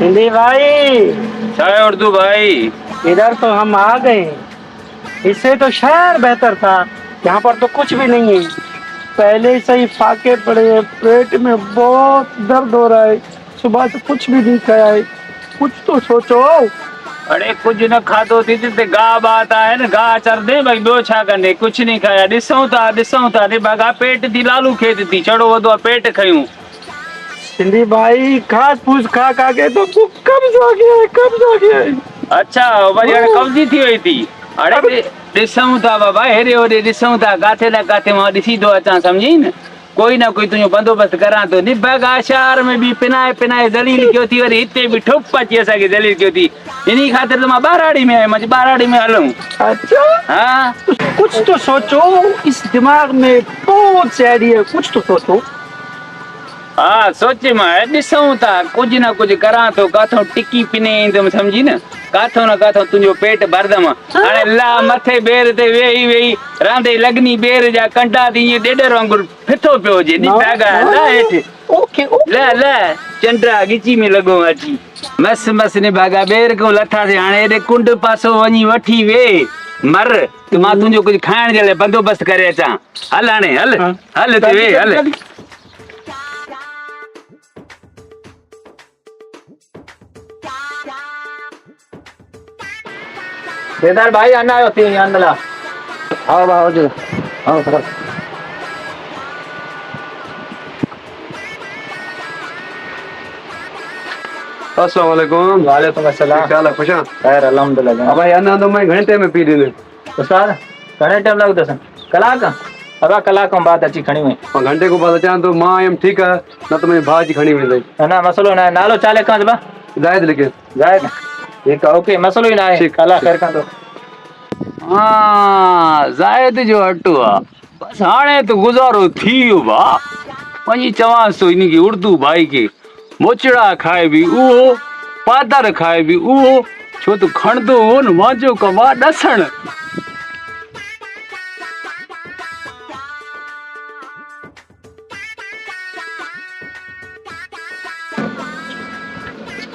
हिंदी भाई। चाहे उर्दू भाई। इधर तो हम आ गए। इससे तो शहर बेहतर था। यहाँ पर तो कुछ भी नहीं है। पहले से ही फाके पड़े हैं, पेट में बहुत दर्द हो रहा है। सुबह से कुछ भी नहीं खाया है। कुछ तो सोचो। अरे कुछ न खाधो थी ते गा बात आहे न गा चर दे भाई ॿियो छा कंदे कुछ नहीं खाया ॾिसूं था रे बगा पेट दी लालू खेत थी चढ़ो वधो आहे पेट खयूं। हिंदी भाई घास फूस खा खा के तो कब्ज आ गया है, कब्ज आ गया है। अच्छा वरी हाणे कब्जी थी वई थी। अरे ॾिसूं था बाबा हेॾे होॾे ॾिसूं था काथे न काथे मां ॾिसी थो अचां सम्झी न कोई ना कोई तुंहिंजो बंदोबस्तु करां थो निबगा शहर में बि पिनाए पिनाए ज़लील कयो थी वरी हिते बि ठुप अची असांखे ज़लील कयो थी इन्ही ख़ातिर त मां ॿाराड़ी में आयुमि ॿाराड़ी में हलूं। अच्छा हाँ कुछ तो सोचो। इस दिमाग में बहुत से आइडिया है, कुछ तो सोचो। हाँ सोचे मां ॾिसूं था कुछ न कुछ करां थो काथों टिकी पिने ईंदुमि सम्झी न काथों न काथों तुंहिंजो पेट भरदमि। हाणे ला मथे बेर ते वेही वेही रांदे लॻनी बेर जा कंडा थी ईअं ॾेॾर वांगुरु फिथो पियो हुजे ला हेठि ओके ला चंड्रा गिची में लॻो अची मस मस ने भागा बेर को लथासीं हाणे हेॾे कुंड पासो वञी वठी वे मर त मां तुंहिंजो कुझु खाइण जे लाइ बंदोबस्तु करे अचां। हल हाणे हल हल ते वे हल। बेदार भाई अन्ना आयो थी अन्नला आओ आओ जी आओ आओ। अस्सलाम वालेकुम। वालेकुम अस्सलाम। क्या हाल है? खुश हैं? खैर अल्हम्दुलिल्लाह। अब भाई अन्ना तो मैं घंटे में पी देने। उस्ताद घणे टाइम लगदो सन कलाक अब कलाक बाद अची खणी वई और घंटे को बाद अचां तो मां एम ठीक है न तो मैं भाजी खणी वेंदई। ना मसलो ना नालो चाले का बा जायद लेके जायद ठीक है ओके मसलो ही ना है कला खैर का तो हाँ जायद जो अटो आहे बसि हाणे त गुज़ारो थी वियो भाउ वञी चवांसि थो इन खे उर्दू भाई खे मोचड़ा खाए बि उहो पादर खाए बि उहो छो त खणंदो हो न मुंहिंजो कमु आहे ॾसण।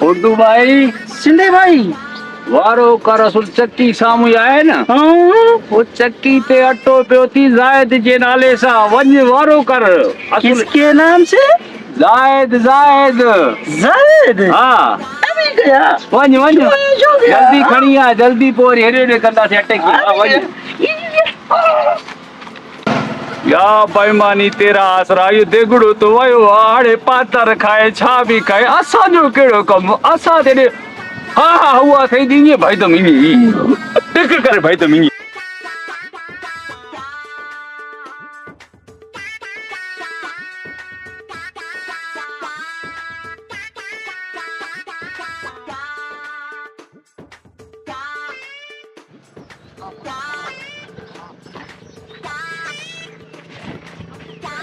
उर्दू भाई सिंधे भाई वारो कर असुल चक्की साम्हूं आहे न वो चक्की ते अटो पियो थी जायद जे नाले सां वञ वारो कर असुल किसके नाम से? जायद जायद जायद। हाँ अभी गया वञ वञ जो गया। जल्दी खणी आ जल्दी पोइ वरी हेॾे होॾे कंदासीं अटे खे हा, वञ या बेईमानी तेरा आसरा इहो देगड़ो तो वयो आहे हाणे पातर खाए छा बि खाए असांजो कहिड़ो कमु असां ते हा हा हुआ सही दी भाई तो मिनी टिक करे भाई तो मिनी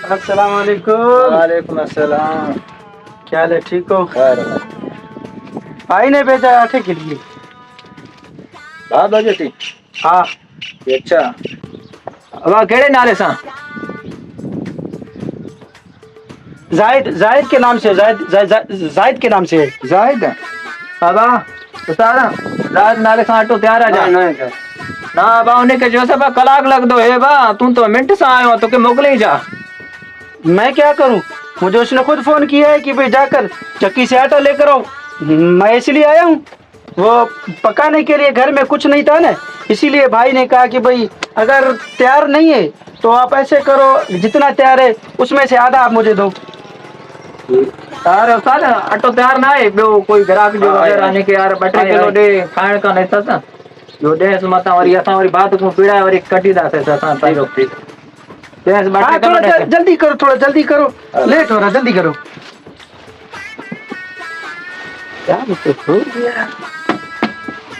अस्सलाम वालेकुम। वालेकुम अस्सलाम। क्या हाल है? ठीक हो? खैर भाई ने भेजा है आटे के लिए। बात बजे थी हाँ अच्छा अब केड़े नाले सा जायद जायद के नाम से जायद के नाम से है। जाहिद बाबा उस्ताद जाहिद नाले सा ऑटो तैयार आ जा ना बा उन्हें के जो सब कलाक लग दो है बा तू तो मिनट से आयो तो के मोकले ही जा। मैं क्या करूं? मुझे उसने खुद फोन किया है कि भाई जाकर चक्की से आटा लेकर आओ। मैं इसलिए आया हूँ। वो पकाने के लिए घर में कुछ नहीं था ना, इसीलिए भाई ने कहा कि भाई अगर तैयार नहीं है तो आप ऐसे करो जितना तैयार है उसमें से आधा आप मुझे दो। यार उस्ताद ऑटो तैयार ना है बो कोई ग्राहक जो वगैरह आने के यार 2 किलो दे खाण का नहीं था जो देस मता वरी असा वरी बात को पीड़ा वरी कटी दा से असा ताई रोक देस बाटे थोड़ा जल्दी करो, थोड़ा जल्दी करो, लेट हो रहा, जल्दी करो। क्या हो गया?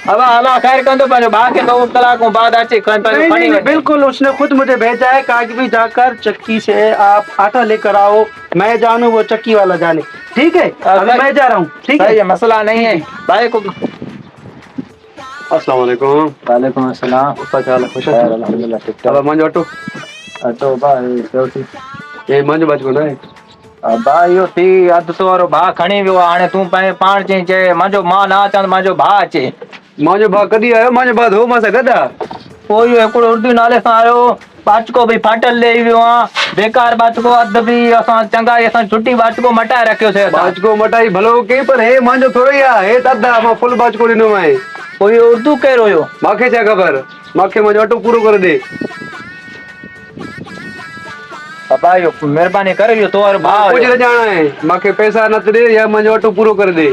अब हला खैर कर दो पहले बाकी 2 कलाकों बाद आचे खान पर नहीं, बिल्कुल उसने खुद मुझे भेजा है कहा कि भाई जाकर चक्की से आप आटा लेकर आओ। मैं जानू वो चक्की वाला जाने। ठीक है अभी मैं जा रहा हूँ। ठीक है ये मसला नहीं है भाई को। अस्सलाम वालेकुम। वालेकुम अस्सलाम। उस्ताद क्या हाल है? खुश है? अल्हम्दुलिल्लाह ठीक अब मंजो ऑटो तो भाई ये मंजो बाज को ना भाई यो थी अध तो वारो भाउ खणी वियो आहे। हाणे तूं पंहिंजे पाण चई मुंहिंजो मां न अचां त मुंहिंजो भाउ अचे। मुंहिंजो भाउ कॾहिं आयो? मुंहिंजो भाउ हो मां सां गॾु आहे। पोइ इहो हिकिड़ो उर्दू नाले सां आयो, बाचको बि फाटल ॾेई वियो आहे, बेकार बाचको। अधु बि असां चङा असां छुटी बाचको मटाए रखियोसीं असां। बाचको मटाई भलो कई, पर हे मुंहिंजो थोरो ई आहे, हे त अधु आहे, मां फुल बाचको ॾिनो आहे। पोइ इहो उर्दू कहिड़ो हुयो? मूंखे छा ख़बर, मूंखे मुंहिंजो अटो पूरो करे ॾे। बाबा इहो महिरबानी करे, इहो तो वारो भाउ कुझु हुयो। न ॼाणा आहे, मूंखे पैसा न ॾे या मुंहिंजो अटो पूरो करे ॾे,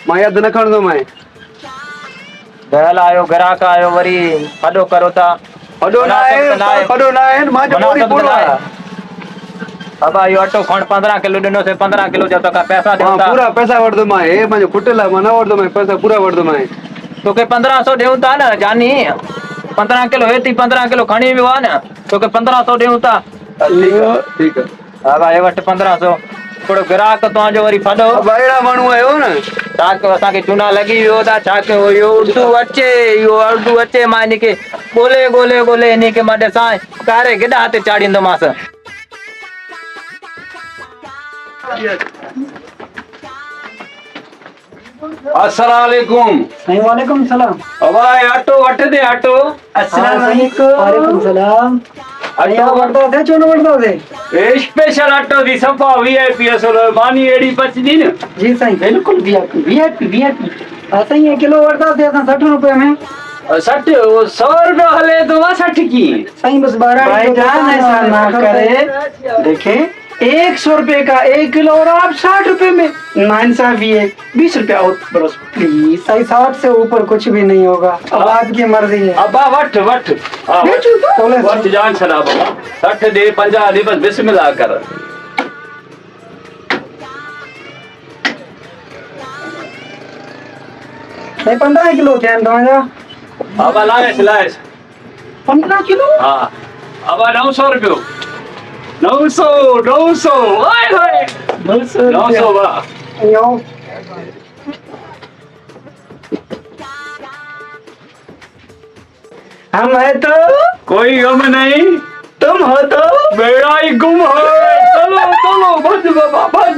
मां यदि न खणंदोमांइ। दयाल आयो, ग्राहक आयो, वरी फॾो करो था। वॾो न आहे, वॾो न आहे, मुंहिंजो पूरी पूरो आहे। बाबा इहो अटो खण, 15 किलो ॾिनोसीं, 15 किलो जा तोखे पैसा ॾियूं मां था। पूरा पैसा वठंदोमांइ, हे मुंहिंजो खुटियल आहे, मां न वठंदोमांइ, पैसा पूरा वठंदोमांइ। तोखे 1500 ॾियूं था न जानी। 15 किलो हेती, 15 किलो खणी वियो आहे न, तोखे 1500 ॾियूं था। ठीकु आहे बाबा हे वटि 1500। थोरो ग्राहक तव्हांजो वरी फॾो। अहिड़ा माण्हू आहियो न, छा कयो, असांखे चूना लॻी वियो था। छा कयो, इहो उर्दू अचे, इहो उर्दू अचे। मां हिनखे ॻोल्हे ॻोल्हे ॻोल्हे हिनखे मां ॾिसां कारे गिॾा ते चाढ़ींदोमांसि। अस्सलाम वालेकुम। वालेकुम सलाम। अबाए अटो वठ दे अटो। अस्सलाम वालेकुम सलाम। अटो वठंदो थे, छो न वठंदो थे? स्पेशल अटो दी सफ़ा वीआईपी असल मानी एड़ी पचदी न। जी साईं, बिल्कुल वीआईपी। असां ये किलो वठंदा थे, असां 60 रुपए में। 60 100 रुपया हले तो 60 की साईं बस 12 भाईजान ऐसा ना करे। देखें 100 रुपए का 1 किलो और आप 60 रुपए में नाइंसाफी है। 20 रुपया और बस प्लीज। साईं 60 से ऊपर कुछ भी नहीं होगा, अब आपकी मर्जी है। अब्बा वठ वठ जान छड़ा बाबा। 60 दे 50 दे, बस बिस्मिल्लाह कर। नहीं 15 किलो थे तव्हांजा। अब्बा लायस 15 किलो। हाँ अब्बा 900 रुपयो। 900 हाय हाय 900 वाह। यो हम है तो कोई गम नहीं, तुम हो तो बेड़ा ही गुम है। चलो चलो भज बाबा भज।